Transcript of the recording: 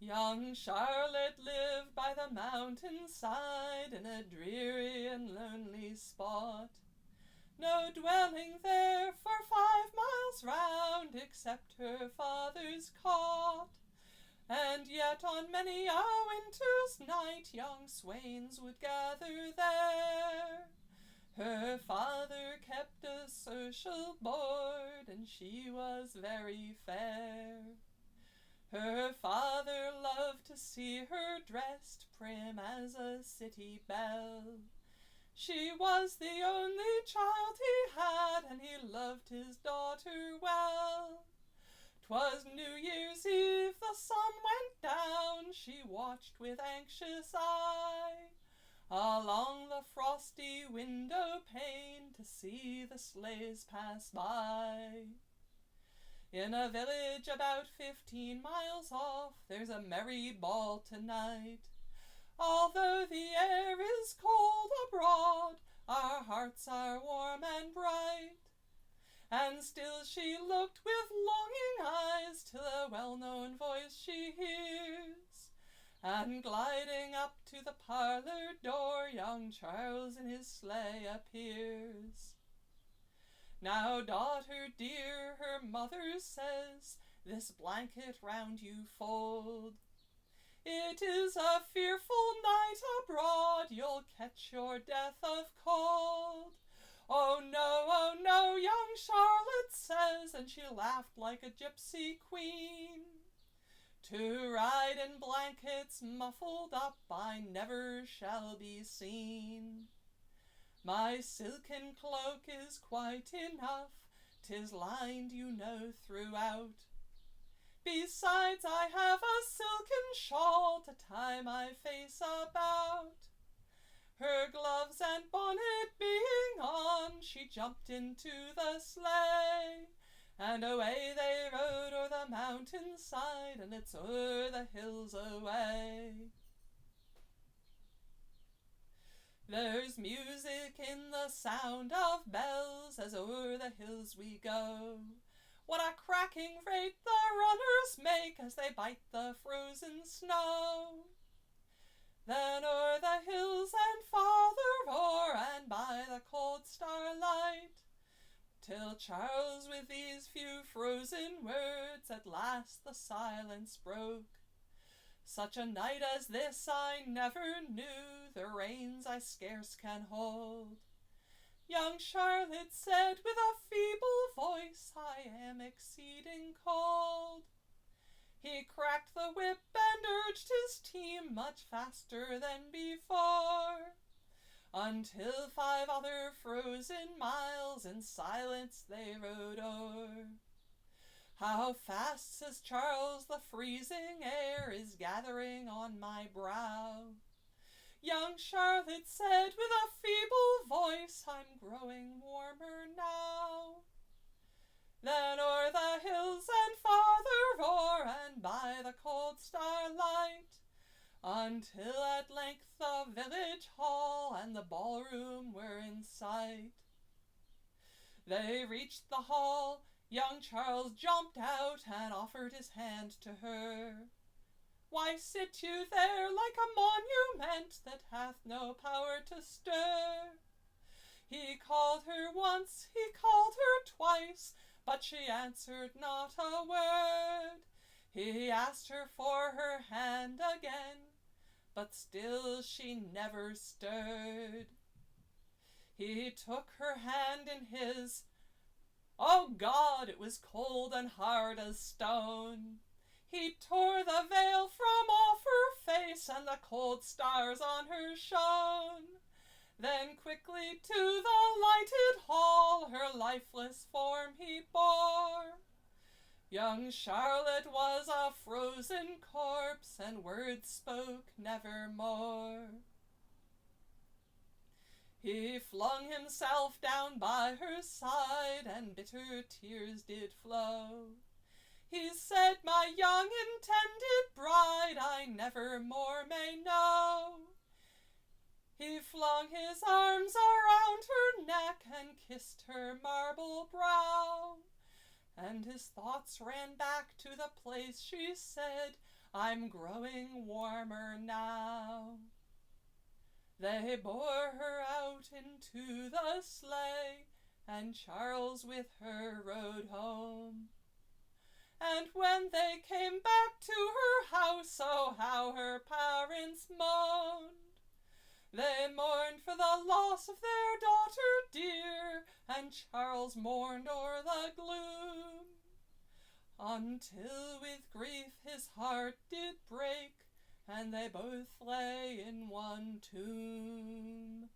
Young Charlotte lived by the mountainside in a dreary and lonely spot. No dwelling there for 5 miles round except her father's cot. And yet on many a winter's night young swains would gather there. Her father kept a social board, and she was very fair. Her father loved to see her dressed prim as a city belle. She was the only child he had, and he loved his daughter well. 'Twas New Year's Eve, the sun went down, she watched with anxious eye along the frosty window pane to see the sleighs pass by. In a village about 15 miles off, there's a merry ball tonight. Although the air is cold abroad, our hearts are warm and bright. And still she looked with longing eyes till a well-known voice she hears. And gliding up to the parlor door, young Charles in his sleigh appears. Now, daughter dear, her mother says, this blanket round you fold. It is a fearful night abroad, you'll catch your death of cold. Oh no, young Charlotte says, and she laughed like a gypsy queen. To ride in blankets muffled up I never shall be seen. My silken cloak is quite enough, 'tis lined, you know, throughout. Besides, I have a silken shawl to tie my face about. Her gloves and bonnet being on, she jumped into the sleigh, and away they rode o'er the mountainside, and it's o'er the hills away. There's music in the sound of bells as o'er the hills we go. What a cracking rate the runners make as they bite the frozen snow. Then o'er the hills and farther o'er, and by the cold starlight, till Charles with these few frozen words at last the silence broke. Such a night as this I never knew, the reins I scarce can hold. Young Charlotte said with a feeble voice, I am exceeding cold. He cracked the whip and urged his team much faster than before, until 5 other frozen miles in silence they rode o'er. How fast, says Charles, the freezing air is gathering on my brow. Young Charlotte said with a feeble voice, I'm growing warmer now. Then o'er the hills and farther o'er, and by the cold starlight, until at length the village hall and the ballroom were in sight. They reached the hall. Young Charles jumped out and offered his hand to her. Why sit you there like a monument that hath no power to stir? He called her once, he called her twice, but she answered not a word. He asked her for her hand again, but still she never stirred. He took her hand in his. Oh God, it was cold and hard as stone. He tore the veil from off her face, and the cold stars on her shone. Then quickly to the lighted hall her lifeless form he bore. Young Charlotte was a frozen corpse, and words spoke nevermore. He flung himself down by her side, and bitter tears did flow. He said, my young intended bride I never more may know. He flung his arms around her neck and kissed her marble brow, and his thoughts ran back to the place she said, I'm growing warmer now. They bore her out into the sleigh, and Charles with her rode home. And when they came back to her house, oh, how her parents moaned. They mourned for the loss of their daughter dear, and Charles mourned o'er the gloom, until with grief his heart did break, and they both lay in one tomb.